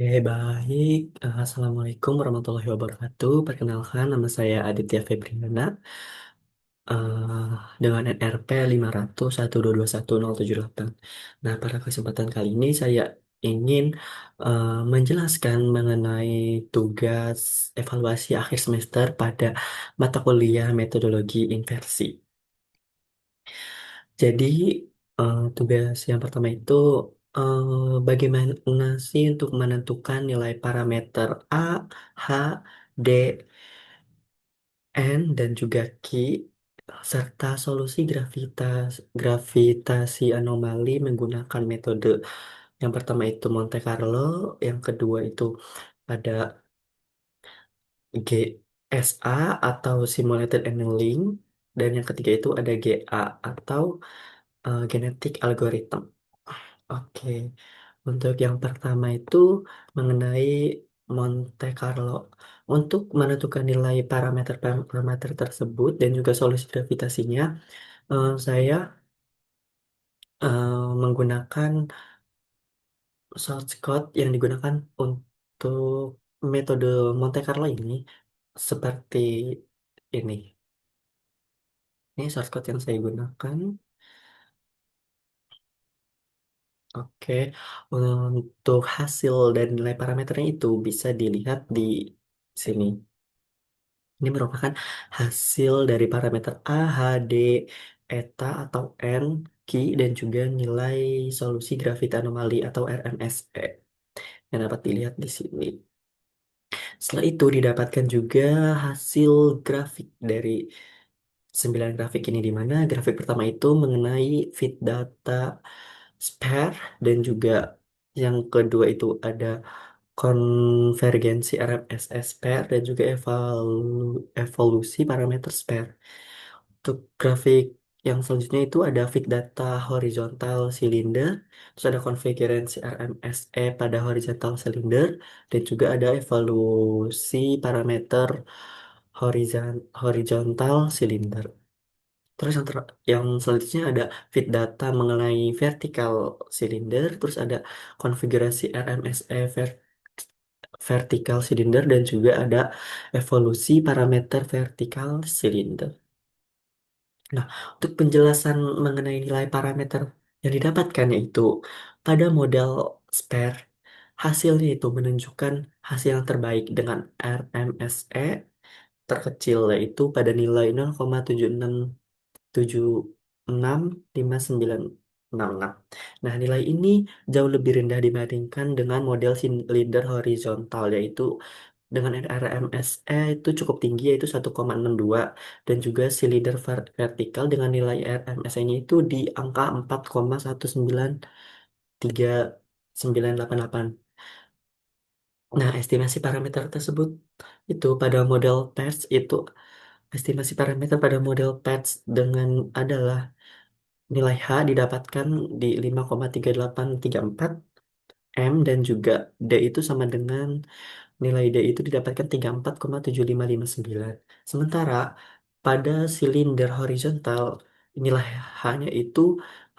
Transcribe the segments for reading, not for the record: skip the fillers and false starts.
Baik. Assalamualaikum warahmatullahi wabarakatuh. Perkenalkan, nama saya Aditya Febriana, eh, dengan NRP 500122178. Nah, pada kesempatan kali ini saya ingin menjelaskan mengenai tugas evaluasi akhir semester pada mata kuliah metodologi inversi. Jadi, tugas yang pertama itu bagaimana sih untuk menentukan nilai parameter A, H, D, N, dan juga Q, serta solusi gravitasi anomali menggunakan metode. Yang pertama itu Monte Carlo, yang kedua itu ada GSA atau Simulated Annealing, dan yang ketiga itu ada GA atau Genetic Algorithm. Oke, untuk yang pertama itu mengenai Monte Carlo. Untuk menentukan nilai parameter tersebut dan juga solusi gravitasinya, saya menggunakan shortcut yang digunakan untuk metode Monte Carlo ini seperti ini. Ini shortcut yang saya gunakan. Oke, untuk hasil dan nilai parameternya itu bisa dilihat di sini. Ini merupakan hasil dari parameter A, H, D, eta atau N, Q, dan juga nilai solusi gravita anomali atau RMSE yang dapat dilihat di sini. Setelah itu didapatkan juga hasil grafik dari 9 grafik ini, di mana grafik pertama itu mengenai fit data spare, dan juga yang kedua itu ada konvergensi RMSS pair, dan juga evolusi parameter spare. Untuk grafik yang selanjutnya itu ada fit data horizontal cylinder, terus ada konfigurasi RMSE pada horizontal cylinder, dan juga ada evolusi parameter horizontal cylinder. Terus yang selanjutnya ada fit data mengenai vertical cylinder, terus ada konfigurasi RMSE vertical cylinder, dan juga ada evolusi parameter vertical cylinder. Nah, untuk penjelasan mengenai nilai parameter yang didapatkan yaitu pada model spare, hasilnya itu menunjukkan hasil yang terbaik dengan RMSE terkecil, yaitu pada nilai 0,766966. Nah, nilai ini jauh lebih rendah dibandingkan dengan model silinder horizontal, yaitu dengan RMSE itu cukup tinggi, yaitu 1,62, dan juga silinder vertikal dengan nilai RMSE-nya itu di angka 4,193988. Nah, estimasi parameter tersebut itu pada model PERS itu, estimasi parameter pada model PERS dengan adalah nilai H didapatkan di 5,3834 M, dan juga D itu sama dengan nilai D itu didapatkan 34,7559. Sementara pada silinder horizontal, nilai H-nya itu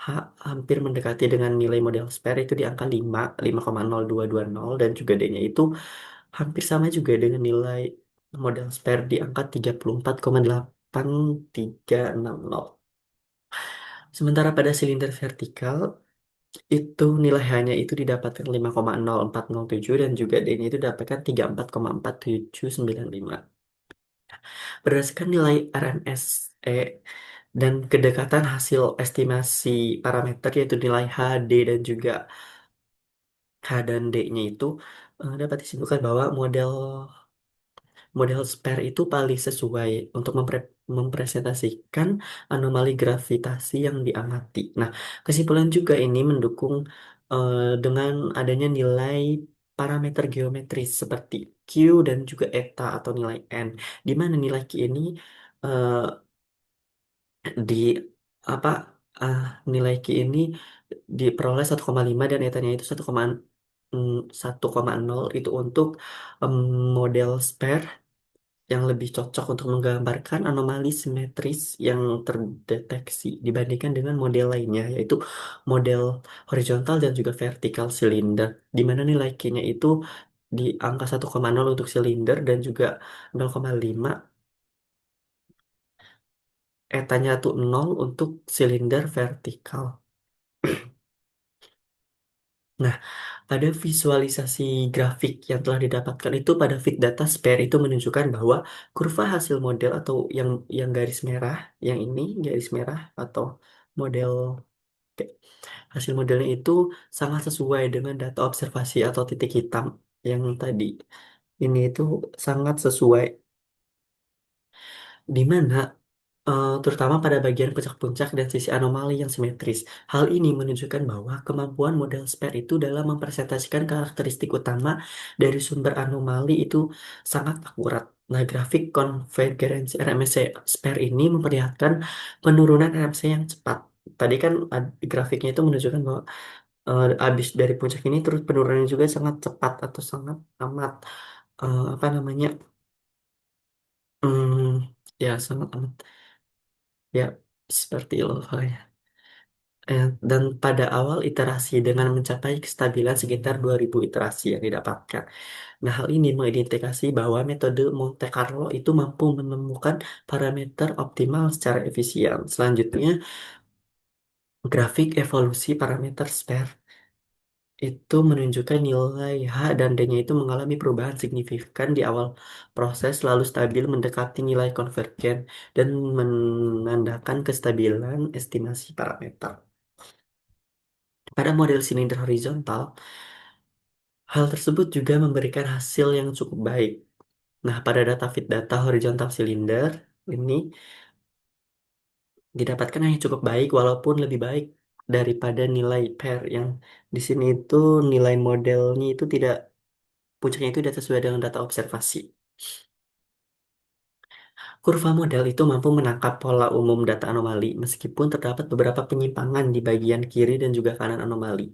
H hampir mendekati dengan nilai model spare itu di angka 5,0220, dan juga D-nya itu hampir sama juga dengan nilai model spare di angka 34,8360. Sementara pada silinder vertikal itu nilai H-nya itu didapatkan 5,0407, dan juga D-nya itu didapatkan 34,4795. Berdasarkan nilai RMSE dan kedekatan hasil estimasi parameter yaitu nilai H, D, dan juga H dan D-nya itu dapat disimpulkan bahwa model model spare itu paling sesuai untuk mempresentasikan anomali gravitasi yang diamati. Nah, kesimpulan juga ini mendukung dengan adanya nilai parameter geometris seperti Q dan juga eta atau nilai N, di mana nilai Q ini eh, di apa ah, nilai Q ini diperoleh 1,5, dan etanya itu 1,0 itu untuk em, model spare, yang lebih cocok untuk menggambarkan anomali simetris yang terdeteksi dibandingkan dengan model lainnya, yaitu model horizontal dan juga vertikal silinder, di mana nilai Q-nya itu di angka 1,0 untuk silinder dan juga 0,5, etanya tuh 0 untuk silinder vertikal. Nah, pada visualisasi grafik yang telah didapatkan itu pada fit data spare itu menunjukkan bahwa kurva hasil model atau yang garis merah, yang ini garis merah atau model hasil modelnya itu sangat sesuai dengan data observasi atau titik hitam yang tadi. Ini itu sangat sesuai, di mana terutama pada bagian puncak-puncak dan sisi anomali yang simetris. Hal ini menunjukkan bahwa kemampuan model spare itu dalam mempresentasikan karakteristik utama dari sumber anomali itu sangat akurat. Nah, grafik konvergensi RMSE spare ini memperlihatkan penurunan RMSE yang cepat. Tadi kan grafiknya itu menunjukkan bahwa habis dari puncak ini terus penurunannya juga sangat cepat atau sangat amat apa namanya, ya sangat amat, ya seperti itu halnya. Dan pada awal iterasi dengan mencapai kestabilan sekitar 2000 iterasi yang didapatkan. Nah, hal ini mengindikasi bahwa metode Monte Carlo itu mampu menemukan parameter optimal secara efisien. Selanjutnya, grafik evolusi parameter spare itu menunjukkan nilai H dan D-nya itu mengalami perubahan signifikan di awal proses, lalu stabil mendekati nilai konvergen dan menandakan kestabilan estimasi parameter. Pada model silinder horizontal, hal tersebut juga memberikan hasil yang cukup baik. Nah, pada data fit data horizontal silinder ini didapatkan yang cukup baik walaupun lebih baik daripada nilai pair yang di sini itu nilai modelnya itu tidak, puncaknya itu tidak sesuai dengan data observasi. Kurva model itu mampu menangkap pola umum data anomali meskipun terdapat beberapa penyimpangan di bagian kiri dan juga kanan anomali.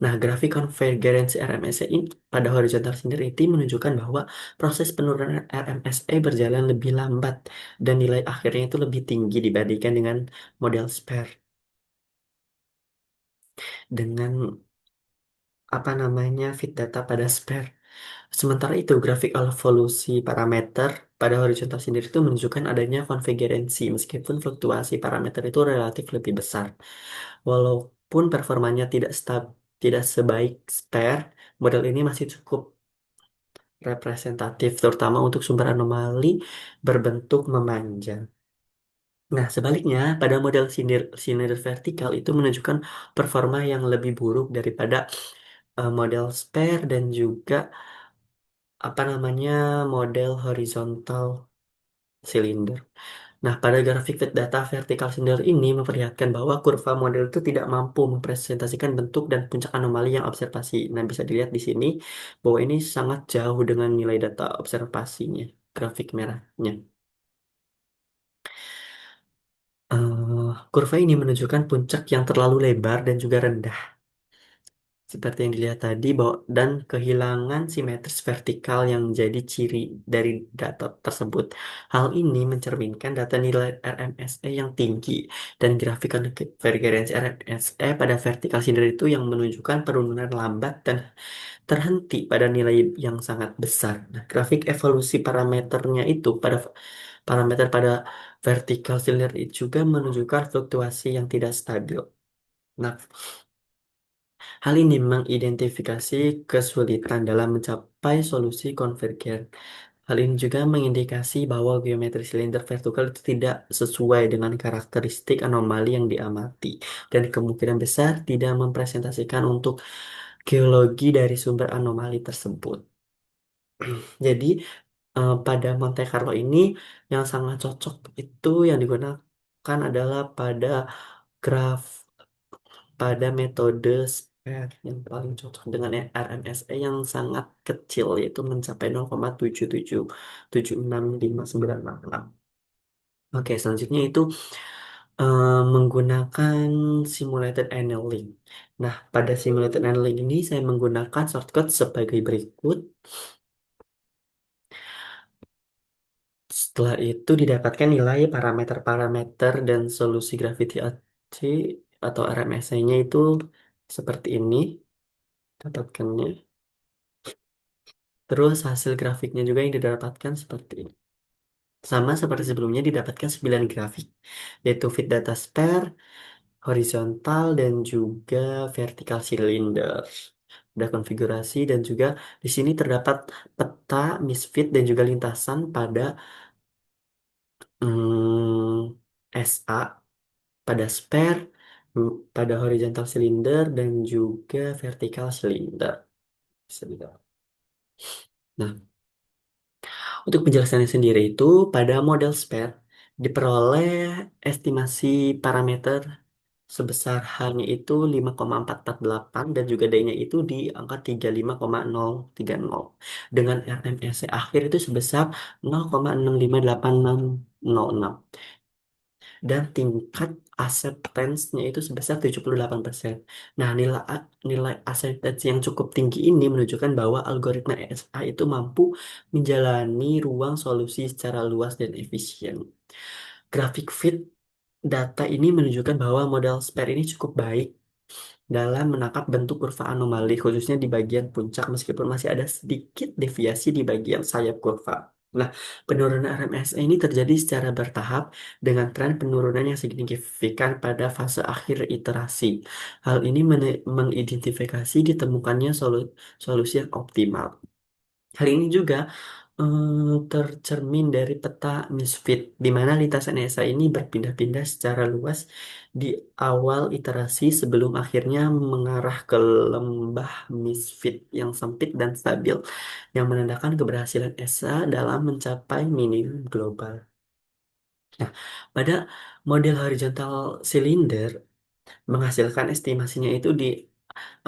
Nah, grafik konvergensi RMSE ini pada horizontal seniority menunjukkan bahwa proses penurunan RMSE berjalan lebih lambat dan nilai akhirnya itu lebih tinggi dibandingkan dengan model spare. Dengan apa namanya fit data pada spare. Sementara itu, grafik evolusi parameter pada horizontal sendiri itu menunjukkan adanya konvergensi meskipun fluktuasi parameter itu relatif lebih besar. Walaupun performanya tidak sebaik spare, model ini masih cukup representatif terutama untuk sumber anomali berbentuk memanjang. Nah, sebaliknya, pada model sinir vertikal itu menunjukkan performa yang lebih buruk daripada model spare dan juga apa namanya model horizontal silinder. Nah, pada grafik data vertikal silinder ini memperlihatkan bahwa kurva model itu tidak mampu mempresentasikan bentuk dan puncak anomali yang observasi. Nah, bisa dilihat di sini bahwa ini sangat jauh dengan nilai data observasinya, grafik merahnya. Kurva ini menunjukkan puncak yang terlalu lebar dan juga rendah. Seperti yang dilihat tadi, bahwa dan kehilangan simetris vertikal yang menjadi ciri dari data tersebut. Hal ini mencerminkan data nilai RMSE yang tinggi dan grafik konvergensi RMSE pada vertikal sendiri itu yang menunjukkan penurunan lambat dan terhenti pada nilai yang sangat besar. Nah, grafik evolusi parameternya itu parameter pada vertikal silinder itu juga menunjukkan fluktuasi yang tidak stabil. Nah, hal ini mengidentifikasi kesulitan dalam mencapai solusi konvergen. Hal ini juga mengindikasi bahwa geometri silinder vertikal itu tidak sesuai dengan karakteristik anomali yang diamati dan kemungkinan besar tidak mempresentasikan untuk geologi dari sumber anomali tersebut. Jadi, pada Monte Carlo ini yang sangat cocok itu yang digunakan adalah graf pada metode SPARE yang paling cocok dengan RMSE yang sangat kecil yaitu mencapai 0,7776596. Oke, selanjutnya itu menggunakan simulated annealing. Nah, pada simulated annealing ini saya menggunakan shortcut sebagai berikut. Setelah itu didapatkan nilai parameter-parameter dan solusi gravity AC atau RMSE-nya itu seperti ini dapatkannya. Terus hasil grafiknya juga yang didapatkan seperti ini. Sama seperti sebelumnya didapatkan 9 grafik, yaitu feed data spare, horizontal, dan juga vertical cylinder. Ada konfigurasi dan juga di sini terdapat peta misfit dan juga lintasan pada SA, pada spare, pada horizontal cylinder, dan juga vertical cylinder. Bisa dibilang. Nah, untuk penjelasannya sendiri itu pada model spare diperoleh estimasi parameter sebesar H-nya itu 5,448 dan juga D-nya itu di angka 35,030 dengan RMSE akhir itu sebesar 0,658606 dan tingkat acceptance-nya itu sebesar 78%. Nah, nilai acceptance yang cukup tinggi ini menunjukkan bahwa algoritma ESA itu mampu menjalani ruang solusi secara luas dan efisien. Grafik fit data ini menunjukkan bahwa model SPARE ini cukup baik dalam menangkap bentuk kurva anomali, khususnya di bagian puncak, meskipun masih ada sedikit deviasi di bagian sayap kurva. Nah, penurunan RMS ini terjadi secara bertahap dengan tren penurunan yang signifikan pada fase akhir iterasi. Hal ini mengidentifikasi ditemukannya solusi yang optimal. Hal ini juga tercermin dari peta misfit, di mana lintasan ESA ini berpindah-pindah secara luas di awal iterasi sebelum akhirnya mengarah ke lembah misfit yang sempit dan stabil, yang menandakan keberhasilan ESA dalam mencapai minimum global. Nah, pada model horizontal silinder menghasilkan estimasinya itu di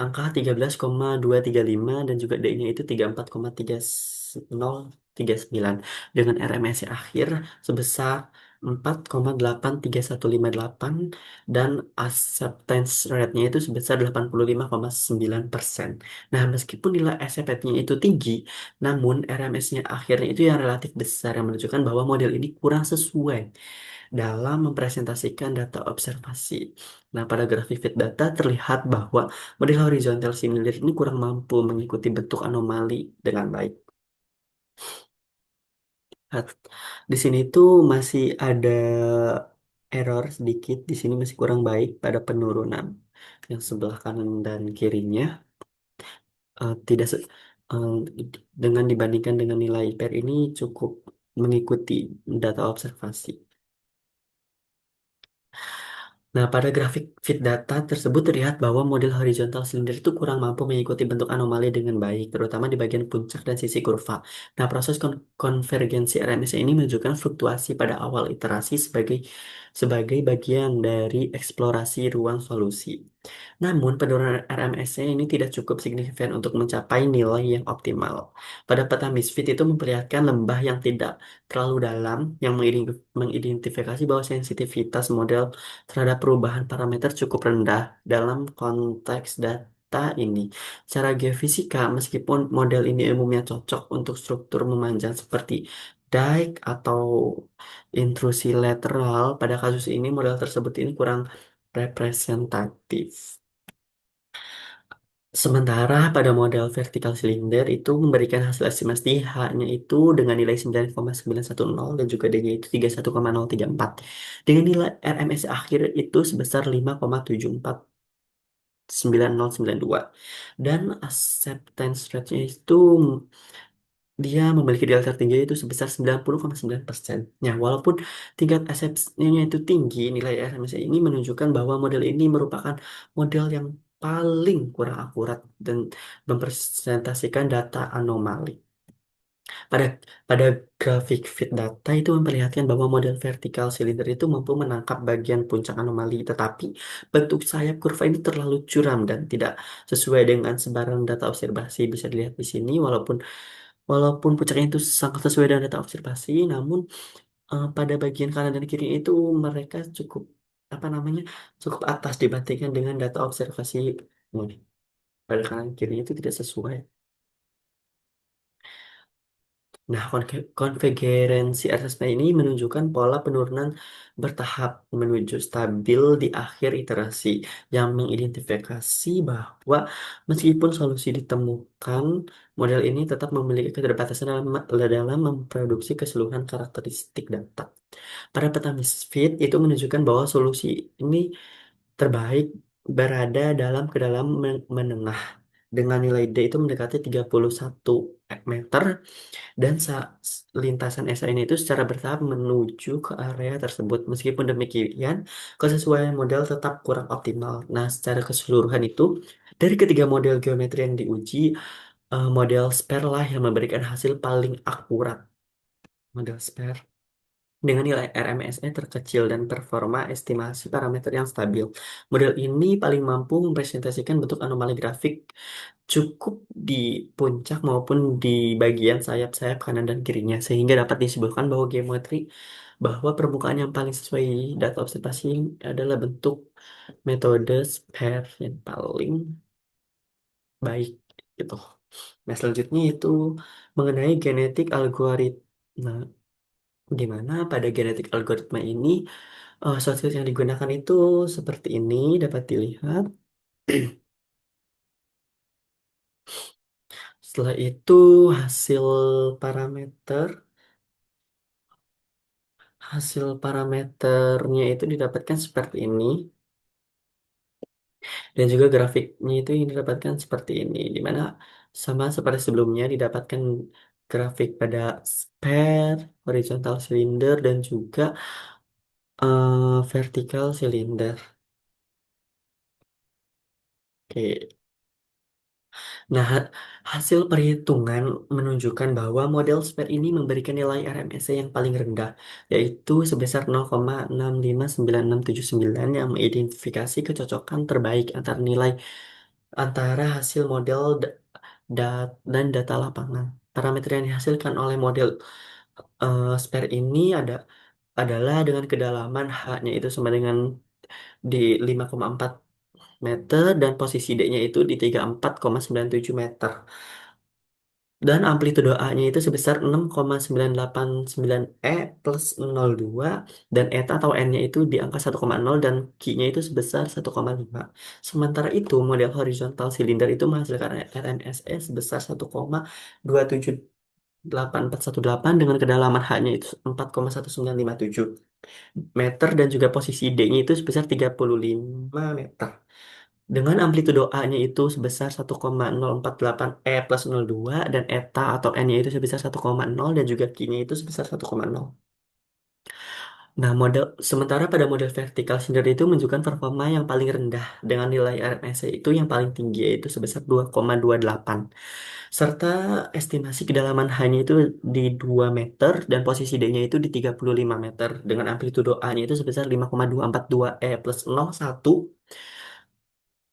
angka 13,235 dan juga D-nya itu 34,3039 dengan RMSI akhir sebesar 4,83158 dan acceptance rate-nya itu sebesar 85,9%. Nah, meskipun nilai acceptance-nya itu tinggi, namun RMS-nya akhirnya itu yang relatif besar yang menunjukkan bahwa model ini kurang sesuai dalam mempresentasikan data observasi. Nah, pada grafik fit data terlihat bahwa model horizontal similar ini kurang mampu mengikuti bentuk anomali dengan baik. Nah, di sini tuh masih ada error sedikit. Di sini masih kurang baik pada penurunan yang sebelah kanan dan kirinya. Tidak eh, dengan dibandingkan dengan nilai PER ini cukup mengikuti data observasi. Nah, pada grafik fit data tersebut terlihat bahwa model horizontal silinder itu kurang mampu mengikuti bentuk anomali dengan baik, terutama di bagian puncak dan sisi kurva. Nah, proses konvergensi RMS ini menunjukkan fluktuasi pada awal iterasi sebagai bagian dari eksplorasi ruang solusi. Namun, penurunan RMS ini tidak cukup signifikan untuk mencapai nilai yang optimal. Pada peta misfit itu memperlihatkan lembah yang tidak terlalu dalam, yang mengidentifikasi bahwa sensitivitas model terhadap perubahan parameter cukup rendah dalam konteks data ini. Secara geofisika, meskipun model ini umumnya cocok untuk struktur memanjang seperti dike atau intrusi lateral, pada kasus ini model tersebut ini kurang representatif. Sementara pada model vertical cylinder itu memberikan hasil estimasi H-nya itu dengan nilai 9,910 dan juga D-nya itu 31,034. Dengan nilai RMS akhir itu sebesar 5,749,092. Dan acceptance rate-nya itu dia memiliki delta tertinggi itu sebesar 90,9%. Ya, walaupun tingkat acceptance-nya itu tinggi, nilai RMS ini menunjukkan bahwa model ini merupakan model yang paling kurang akurat dan mempresentasikan data anomali. Pada pada grafik fit data itu memperlihatkan bahwa model vertikal silinder itu mampu menangkap bagian puncak anomali, tetapi bentuk sayap kurva ini terlalu curam dan tidak sesuai dengan sebaran data observasi. Bisa dilihat di sini, walaupun puncaknya itu sangat sesuai dengan data observasi, namun pada bagian kanan dan kiri itu mereka cukup apa namanya cukup atas dibandingkan dengan data observasi. Ini. Pada kanan kirinya itu tidak sesuai. Nah, konvergensi RSP ini menunjukkan pola penurunan bertahap menuju stabil di akhir iterasi yang mengidentifikasi bahwa meskipun solusi ditemukan, model ini tetap memiliki keterbatasan dalam memproduksi keseluruhan karakteristik data. Pada peta misfit itu menunjukkan bahwa solusi ini terbaik berada dalam kedalaman menengah dengan nilai D itu mendekati 31 meter dan lintasan SA ini itu secara bertahap menuju ke area tersebut. Meskipun demikian, kesesuaian model tetap kurang optimal. Nah, secara keseluruhan itu, dari ketiga model geometri yang diuji, model spare lah yang memberikan hasil paling akurat. Model spare dengan nilai RMSE terkecil dan performa estimasi parameter yang stabil. Model ini paling mampu mempresentasikan bentuk anomali grafik cukup di puncak maupun di bagian sayap-sayap kanan dan kirinya, sehingga dapat disimpulkan bahwa permukaan yang paling sesuai data observasi adalah bentuk metode spare yang paling baik gitu. Nah, selanjutnya itu mengenai genetik algoritma. Gimana pada genetik algoritma ini, sources yang digunakan itu seperti ini dapat dilihat. Setelah itu hasil parameter, hasil parameternya itu didapatkan seperti ini dan juga grafiknya itu yang didapatkan seperti ini, di mana sama seperti sebelumnya didapatkan grafik pada sphere, horizontal cylinder dan juga vertical cylinder. Oke. Nah, hasil perhitungan menunjukkan bahwa model SPARE ini memberikan nilai RMSE yang paling rendah, yaitu sebesar 0,65969 yang mengidentifikasi kecocokan terbaik antara hasil model dan data lapangan. Parameter yang dihasilkan oleh model SPARE ini adalah dengan kedalaman H-nya itu sama dengan di 5,4 meter dan posisi D-nya itu di 34,97 meter. Dan amplitudo A-nya itu sebesar 6,989 E plus 0,2 dan eta atau N-nya itu di angka 1,0 dan Q-nya itu sebesar 1,5. Sementara itu model horizontal silinder itu menghasilkan RMSE sebesar 1,278,418 dengan kedalaman H-nya itu 4,1957 meter dan juga posisi D-nya itu sebesar 35 meter. Dengan amplitudo A-nya itu sebesar 1,048 E plus 0,2 dan eta atau N-nya itu sebesar 1,0 dan juga Q-nya itu sebesar 1,0. Nah, sementara pada model vertikal sendiri itu menunjukkan performa yang paling rendah dengan nilai RMSE itu yang paling tinggi yaitu sebesar 2,28 serta estimasi kedalaman H-nya itu di 2 meter dan posisi D-nya itu di 35 meter dengan amplitudo A-nya itu sebesar 5,242 E plus 0,1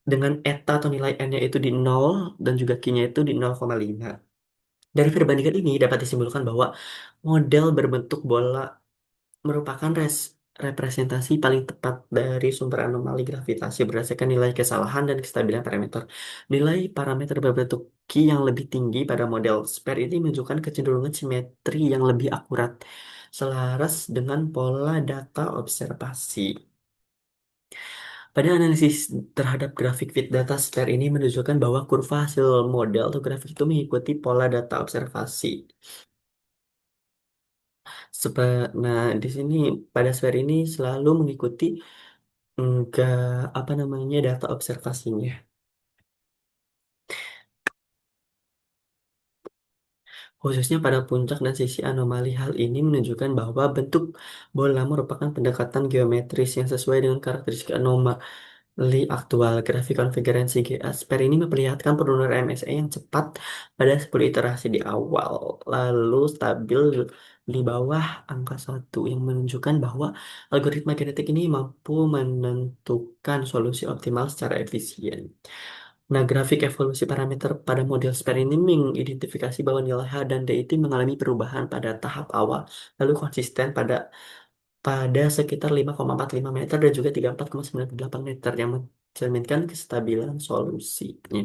dengan eta atau nilai n-nya itu di 0 dan juga q-nya itu di 0,5. Dari perbandingan ini dapat disimpulkan bahwa model berbentuk bola merupakan representasi paling tepat dari sumber anomali gravitasi berdasarkan nilai kesalahan dan kestabilan parameter. Nilai parameter berbentuk Q yang lebih tinggi pada model SPARE ini menunjukkan kecenderungan simetri yang lebih akurat, selaras dengan pola data observasi. Pada analisis terhadap grafik fit data spare ini menunjukkan bahwa kurva hasil model atau grafik itu mengikuti pola data observasi. Nah, di sini pada spare ini selalu mengikuti enggak apa namanya data observasinya. Khususnya pada puncak dan sisi anomali, hal ini menunjukkan bahwa bentuk bola merupakan pendekatan geometris yang sesuai dengan karakteristik anomali aktual. Grafik konfigurasi GA-SPARE ini memperlihatkan penurunan MSE yang cepat pada 10 iterasi di awal, lalu stabil di bawah angka 1 yang menunjukkan bahwa algoritma genetik ini mampu menentukan solusi optimal secara efisien. Nah, grafik evolusi parameter pada model SPARE ini mengidentifikasi bahwa nilai H dan D itu mengalami perubahan pada tahap awal, lalu konsisten pada sekitar 5,45 meter dan juga 34,98 meter yang mencerminkan kestabilan solusinya.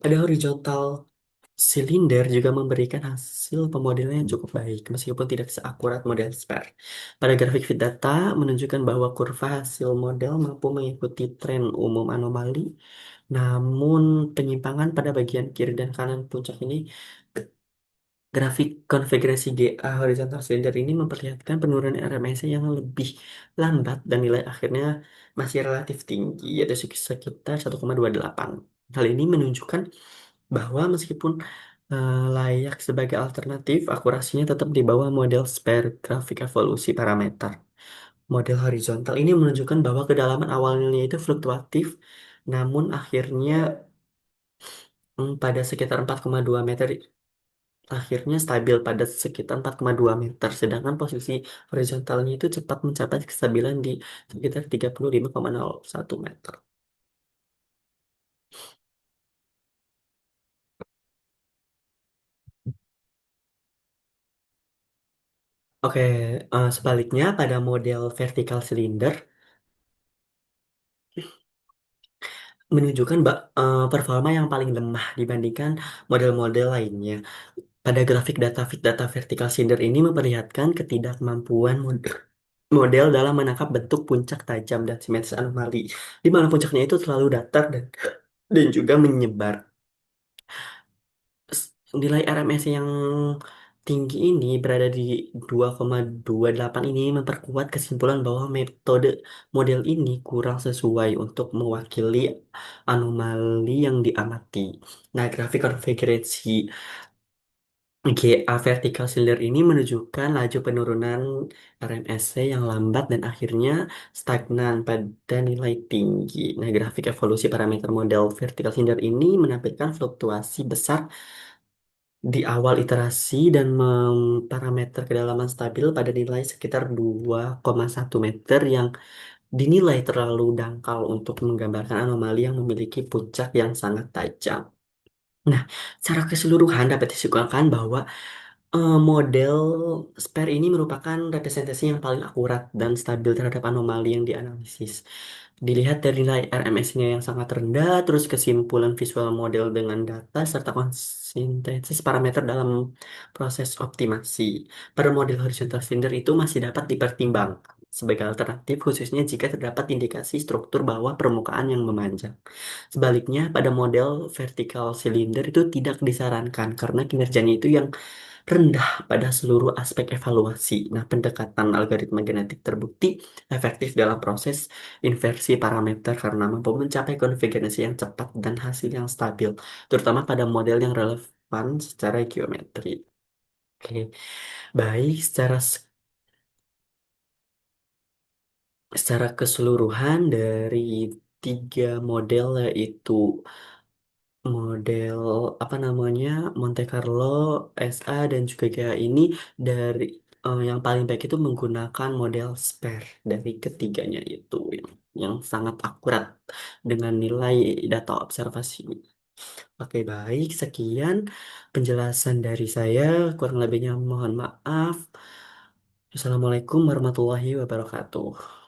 Pada horizontal silinder juga memberikan hasil pemodelan yang cukup baik, meskipun tidak seakurat model spare. Pada grafik feed data menunjukkan bahwa kurva hasil model mampu mengikuti tren umum anomali, namun penyimpangan pada bagian kiri dan kanan puncak ini, grafik konfigurasi GA horizontal cylinder ini memperlihatkan penurunan RMS yang lebih lambat dan nilai akhirnya masih relatif tinggi, yaitu sekitar 1,28. Hal ini menunjukkan bahwa meskipun layak sebagai alternatif, akurasinya tetap di bawah model spare grafik evolusi parameter. Model horizontal ini menunjukkan bahwa kedalaman awalnya itu fluktuatif, namun akhirnya pada sekitar 4,2 meter akhirnya stabil pada sekitar 4,2 meter, sedangkan posisi horizontalnya itu cepat mencapai kestabilan di sekitar 35,01 meter. Oke, sebaliknya pada model vertical cylinder menunjukkan performa yang paling lemah dibandingkan model-model lainnya. Pada grafik data feed data vertical cylinder ini memperlihatkan ketidakmampuan model dalam menangkap bentuk puncak tajam dan simetris anomali, di mana puncaknya itu selalu datar dan juga menyebar. Nilai RMS yang tinggi ini berada di 2,28 ini memperkuat kesimpulan bahwa metode model ini kurang sesuai untuk mewakili anomali yang diamati. Nah, grafik konfigurasi GA vertical cylinder ini menunjukkan laju penurunan RMSC yang lambat dan akhirnya stagnan pada nilai tinggi. Nah, grafik evolusi parameter model vertical cylinder ini menampilkan fluktuasi besar di awal iterasi dan parameter kedalaman stabil pada nilai sekitar 2,1 meter yang dinilai terlalu dangkal untuk menggambarkan anomali yang memiliki puncak yang sangat tajam. Nah, secara keseluruhan dapat disimpulkan bahwa model spare ini merupakan representasi yang paling akurat dan stabil terhadap anomali yang dianalisis. Dilihat dari nilai RMS-nya yang sangat rendah, terus kesimpulan visual model dengan data, serta konsistensi parameter dalam proses optimasi. Pada model horizontal cylinder itu masih dapat dipertimbangkan sebagai alternatif, khususnya jika terdapat indikasi struktur bawah permukaan yang memanjang. Sebaliknya, pada model vertical cylinder itu tidak disarankan karena kinerjanya itu yang rendah pada seluruh aspek evaluasi. Nah, pendekatan algoritma genetik terbukti efektif dalam proses inversi parameter karena mampu mencapai konfigurasi yang cepat dan hasil yang stabil, terutama pada model yang relevan secara geometri. Oke, baik secara keseluruhan dari tiga model yaitu model apa namanya Monte Carlo, SA dan juga GA ini dari yang paling baik itu menggunakan model spare dari ketiganya itu yang sangat akurat dengan nilai data observasi. Oke, baik, sekian penjelasan dari saya, kurang lebihnya mohon maaf. Assalamualaikum warahmatullahi wabarakatuh.